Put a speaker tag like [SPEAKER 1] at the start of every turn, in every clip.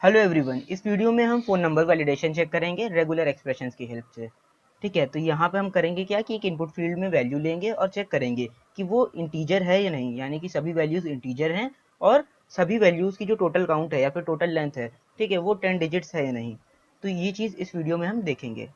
[SPEAKER 1] Hello everyone, इस video में हम फ़ोन नंबर वैलिडेशन चेक करेंगे रेगुलर एक्सप्रेशंस की हेल्प से। ठीक है, तो यहाँ पे हम करेंगे क्या कि एक इनपुट फील्ड में वैल्यू लेंगे और चेक करेंगे कि वो इंटीजर है या नहीं, यानी कि सभी वैल्यूज़ इंटीजर हैं और सभी वैल्यूज़ की जो टोटल काउंट है या फिर टोटल लेंथ है, ठीक है, वो 10 डिजिट्स है या नहीं। तो ये चीज़ इस वीडियो में हम देखेंगे।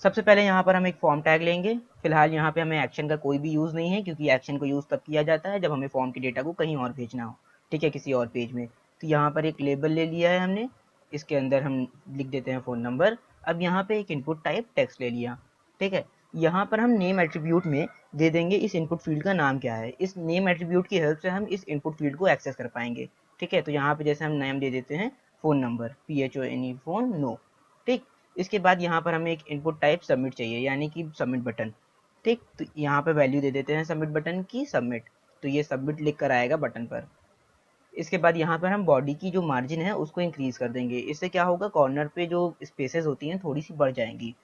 [SPEAKER 1] सबसे पहले यहाँ पर हम एक फॉर्म टैग लेंगे। फिलहाल यहाँ पे हमें एक्शन का कोई भी यूज़ नहीं है, क्योंकि एक्शन को यूज़ तब किया जाता है जब हमें फॉर्म के डेटा को कहीं और भेजना हो, ठीक है, किसी और पेज में। तो यहाँ पर एक लेबल ले लिया है हमने, इसके अंदर हम लिख देते हैं फ़ोन नंबर। अब यहाँ पे एक इनपुट टाइप टेक्स्ट ले लिया, ठीक है। यहाँ पर हम नेम एट्रीब्यूट में दे देंगे इस इनपुट फील्ड का नाम क्या है। इस नेम एट्रीब्यूट की हेल्प से हम इस इनपुट फील्ड को एक्सेस कर पाएंगे, ठीक है। तो यहाँ पे जैसे हम नेम दे देते हैं phone number, PHONE phone no, ठीक। इसके बाद यहाँ पर हमें एक इनपुट टाइप सबमिट चाहिए, यानी कि सबमिट बटन, ठीक। तो यहाँ पे वैल्यू दे देते हैं सबमिट बटन की सबमिट। तो ये सबमिट लिख कर आएगा बटन पर। इसके बाद यहाँ पर हम बॉडी की जो मार्जिन है उसको इंक्रीज कर देंगे। इससे क्या होगा, कॉर्नर पे जो स्पेसेस होती हैं थोड़ी सी बढ़ जाएंगी।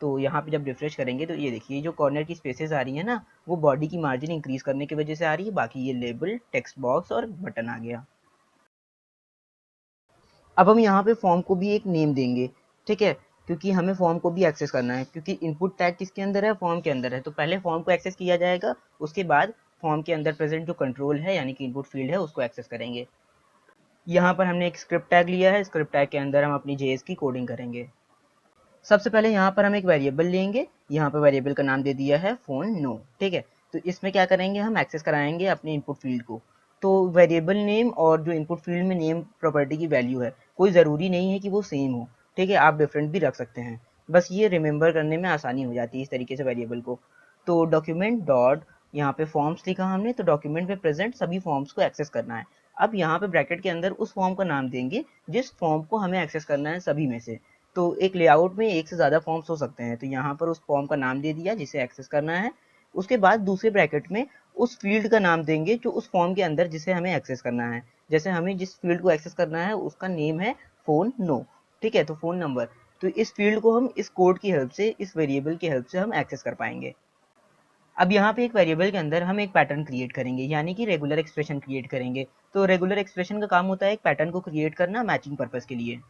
[SPEAKER 1] तो यहाँ पे जब रिफ्रेश करेंगे तो ये देखिए जो कॉर्नर की स्पेसेस आ रही है ना, वो बॉडी की मार्जिन इंक्रीज करने की वजह से आ रही है। बाकी ये लेबल, टेक्स्ट बॉक्स और बटन आ गया। अब हम यहाँ पे फॉर्म को भी एक नेम देंगे, ठीक है, क्योंकि हमें फॉर्म को भी एक्सेस करना है। क्योंकि इनपुट टैग किसके अंदर है, फॉर्म के अंदर है। तो पहले फॉर्म को एक्सेस किया जाएगा, उसके बाद फॉर्म के अंदर प्रेजेंट जो कंट्रोल है यानी कि इनपुट फील्ड है उसको एक्सेस करेंगे। यहाँ पर हमने एक स्क्रिप्ट टैग लिया है, स्क्रिप्ट टैग के अंदर हम अपनी जेएस की कोडिंग करेंगे। सबसे पहले यहाँ पर हम एक वेरिएबल लेंगे, यहाँ पर वेरिएबल का नाम दे दिया है फोन नो, ठीक है। तो इसमें क्या करेंगे, हम एक्सेस कराएंगे अपने इनपुट फील्ड को। तो वेरिएबल नेम और जो इनपुट फील्ड में नेम प्रॉपर्टी की वैल्यू है, कोई ज़रूरी नहीं है कि वो सेम हो, ठीक है, आप डिफरेंट भी रख सकते हैं। बस ये रिमेंबर करने में आसानी हो जाती है इस तरीके से वेरिएबल को। तो डॉक्यूमेंट डॉट, यहाँ पे फॉर्म्स लिखा हमने, तो डॉक्यूमेंट में प्रेजेंट सभी फॉर्म्स को एक्सेस करना है। अब यहाँ पे ब्रैकेट के अंदर उस फॉर्म का नाम देंगे जिस फॉर्म को हमें एक्सेस करना है सभी में से। तो एक लेआउट में एक से ज़्यादा फॉर्म्स हो सकते हैं, तो यहाँ पर उस फॉर्म का नाम दे दिया जिसे एक्सेस करना है। उसके बाद दूसरे ब्रैकेट में उस फील्ड का नाम देंगे जो उस फॉर्म के अंदर जिसे हमें एक्सेस करना है। जैसे हमें जिस फील्ड को एक्सेस करना है उसका नेम है फ़ोन नो, ठीक है, तो फ़ोन नंबर। तो इस फील्ड को हम इस कोड की हेल्प से, इस वेरिएबल की हेल्प से हम एक्सेस कर पाएंगे। अब यहाँ पे एक वेरिएबल के अंदर हम एक पैटर्न क्रिएट करेंगे, यानी कि रेगुलर एक्सप्रेशन क्रिएट करेंगे। तो रेगुलर एक्सप्रेशन का काम होता है एक पैटर्न को क्रिएट करना मैचिंग पर्पज़ के लिए।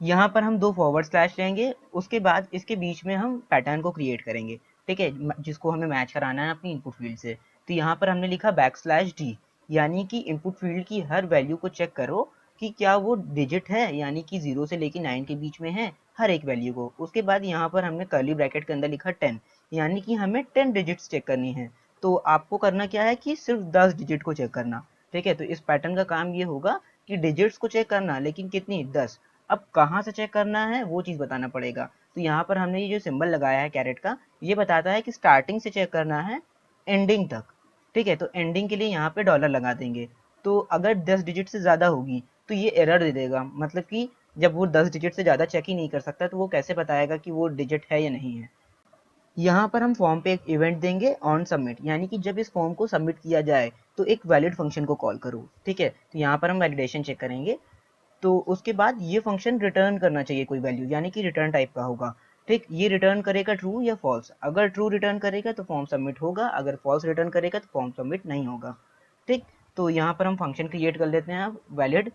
[SPEAKER 1] यहाँ पर हम दो फॉरवर्ड स्लैश लेंगे, उसके बाद इसके बीच में हम पैटर्न को क्रिएट करेंगे, ठीक है, जिसको हमें मैच कराना है अपनी इनपुट फील्ड से। तो यहाँ पर हमने लिखा \d, यानी कि इनपुट फील्ड की हर वैल्यू को चेक करो कि क्या वो डिजिट है, यानी कि 0 से लेके 9 के बीच में है, हर एक वैल्यू को। उसके बाद यहाँ पर हमने कर्ली ब्रैकेट के अंदर लिखा 10, यानी कि हमें 10 डिजिट्स चेक करनी है। तो आपको करना क्या है कि सिर्फ 10 डिजिट को चेक करना, ठीक है। तो इस पैटर्न का काम ये होगा कि डिजिट्स को चेक करना, लेकिन कितनी, 10। अब कहाँ से चेक करना है वो चीज़ बताना पड़ेगा। तो यहाँ पर हमने ये जो सिंबल लगाया है कैरेट का, ये बताता है कि स्टार्टिंग से चेक करना है एंडिंग तक, ठीक है। तो एंडिंग के लिए यहाँ पे डॉलर लगा देंगे। तो अगर 10 डिजिट से ज़्यादा होगी तो ये एरर दे देगा, मतलब कि जब वो 10 डिजिट से ज़्यादा चेक ही नहीं कर सकता तो वो कैसे बताएगा कि वो डिजिट है या नहीं है। यहाँ पर हम फॉर्म पे एक इवेंट देंगे ऑन सबमिट, यानी कि जब इस फॉर्म को सबमिट किया जाए तो एक वैलिड फंक्शन को कॉल करो, ठीक है। तो यहाँ पर हम वैलिडेशन चेक करेंगे। तो उसके बाद ये फंक्शन रिटर्न करना चाहिए कोई वैल्यू, यानी कि रिटर्न टाइप का होगा, ठीक। ये रिटर्न करेगा ट्रू या फॉल्स। अगर ट्रू रिटर्न करेगा तो फॉर्म सबमिट होगा, अगर फॉल्स रिटर्न करेगा तो फॉर्म सबमिट नहीं होगा, ठीक। तो यहाँ पर हम फंक्शन क्रिएट कर लेते हैं अब वैलिड,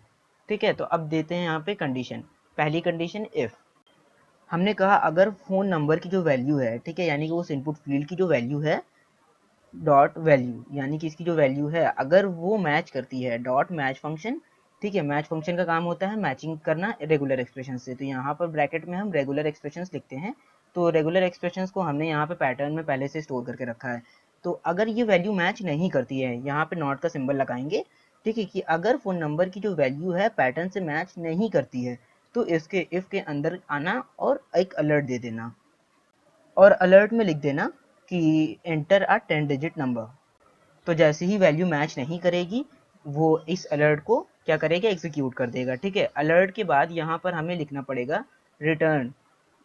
[SPEAKER 1] ठीक है। तो अब देते हैं यहाँ पे कंडीशन। पहली कंडीशन इफ़, हमने कहा अगर फ़ोन नंबर की जो वैल्यू है, ठीक है, यानी कि उस इनपुट फील्ड की जो वैल्यू है, डॉट वैल्यू, यानी कि इसकी जो वैल्यू है अगर वो मैच करती है, डॉट मैच फंक्शन, ठीक है। मैच फंक्शन का काम होता है मैचिंग करना रेगुलर एक्सप्रेशन से। तो यहाँ पर ब्रैकेट में हम रेगुलर एक्सप्रेशंस लिखते हैं। तो रेगुलर एक्सप्रेशंस को हमने यहाँ पे पैटर्न में पहले से स्टोर करके रखा है। तो अगर ये वैल्यू मैच नहीं करती है, यहाँ पे नॉट का सिंबल लगाएंगे, ठीक है, कि अगर फ़ोन नंबर की जो वैल्यू है पैटर्न से मैच नहीं करती है तो इसके इफ़ के अंदर आना और एक अलर्ट दे देना, और अलर्ट में लिख देना कि एंटर अ 10 डिजिट नंबर। तो जैसे ही वैल्यू मैच नहीं करेगी वो इस अलर्ट को क्या करेगा, एग्जीक्यूट कर देगा, ठीक है। अलर्ट के बाद यहाँ पर हमें लिखना पड़ेगा रिटर्न,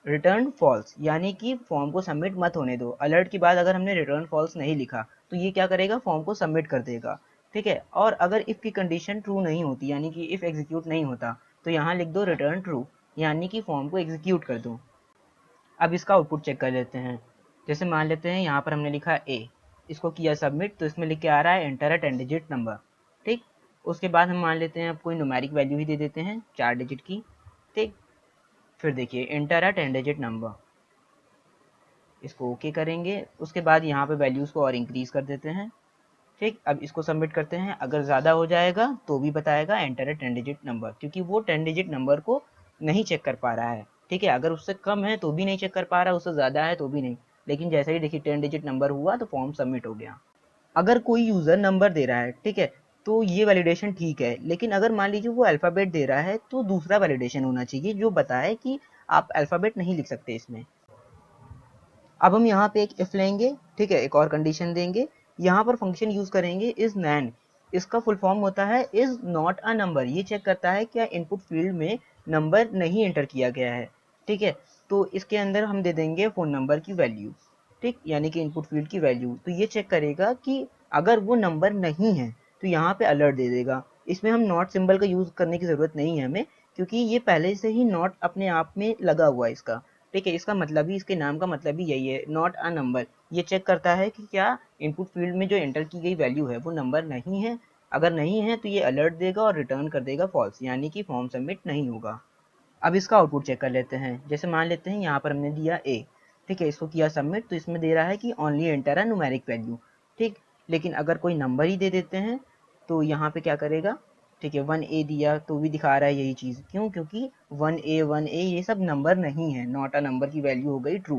[SPEAKER 1] रिटर्न फॉल्स, यानी कि फॉर्म को सबमिट मत होने दो। अलर्ट के बाद अगर हमने रिटर्न फॉल्स नहीं लिखा तो ये क्या करेगा, फॉर्म को सबमिट कर देगा, ठीक है। और अगर इफ़ की कंडीशन ट्रू नहीं होती, यानी कि इफ़ एग्जीक्यूट नहीं होता, तो यहाँ लिख दो रिटर्न ट्रू, यानी कि फॉर्म को एग्जीक्यूट कर दो। अब इसका आउटपुट चेक कर लेते हैं। जैसे मान लेते हैं यहाँ पर हमने लिखा ए, इसको किया सबमिट, तो इसमें लिख के आ रहा है एंटर अ 10 डिजिट नंबर, ठीक। उसके बाद हम मान लेते हैं अब कोई न्यूमेरिक वैल्यू ही दे देते हैं 4 डिजिट की, ठीक। फिर देखिए एंटर अ 10 डिजिट नंबर, इसको ओके करेंगे। उसके बाद यहाँ पे वैल्यूज़ को और इंक्रीज़ कर देते हैं, ठीक। अब इसको सबमिट करते हैं, अगर ज़्यादा हो जाएगा तो भी बताएगा एंटर अ 10 डिजिट नंबर, क्योंकि वो 10 डिजिट नंबर को नहीं चेक कर पा रहा है, ठीक है। अगर उससे कम है तो भी नहीं चेक कर पा रहा, उससे ज़्यादा है तो भी नहीं। लेकिन जैसे ही देखिए 10 डिजिट नंबर हुआ तो फॉर्म सबमिट हो गया। अगर कोई यूज़र नंबर दे रहा है, ठीक है, तो ये वैलिडेशन ठीक है। लेकिन अगर मान लीजिए वो अल्फ़ाबेट दे रहा है तो दूसरा वैलिडेशन होना चाहिए जो बताए कि आप अल्फ़ाबेट नहीं लिख सकते इसमें। अब हम यहाँ पे एक इफ लेंगे, ठीक है, एक और कंडीशन देंगे। यहाँ पर फंक्शन यूज करेंगे इज नैन। इसका फुल फॉर्म होता है इज नॉट अ नंबर। ये चेक करता है क्या इनपुट फील्ड में नंबर नहीं एंटर किया गया है, ठीक है। तो इसके अंदर हम दे देंगे फ़ोन नंबर की वैल्यू, ठीक, यानी कि इनपुट फील्ड की वैल्यू। तो ये चेक करेगा कि अगर वो नंबर नहीं है तो यहाँ पे अलर्ट दे देगा। इसमें हम नॉट सिंबल का यूज़ करने की ज़रूरत नहीं है हमें, क्योंकि ये पहले से ही नॉट अपने आप में लगा हुआ है इसका, ठीक है। इसका मतलब ही, इसके नाम का मतलब ही यही है, नॉट अ नंबर। ये चेक करता है कि क्या इनपुट फील्ड में जो एंटर की गई वैल्यू है वो नंबर नहीं है। अगर नहीं है तो ये अलर्ट देगा और रिटर्न कर देगा फॉल्स, यानी कि फॉर्म सबमिट नहीं होगा। अब इसका आउटपुट चेक कर लेते हैं। जैसे मान लेते हैं यहाँ पर हमने दिया ए, ठीक है, इसको किया सबमिट, तो इसमें दे रहा है कि only enter a numeric value, ठीक। लेकिन अगर कोई नंबर ही दे देते हैं तो यहाँ पे क्या करेगा, ठीक है, 1A दिया तो भी दिखा रहा है यही चीज़। क्यों? क्योंकि 1A 1A ये सब नंबर नहीं है, नॉट अ नंबर की वैल्यू हो गई ट्रू।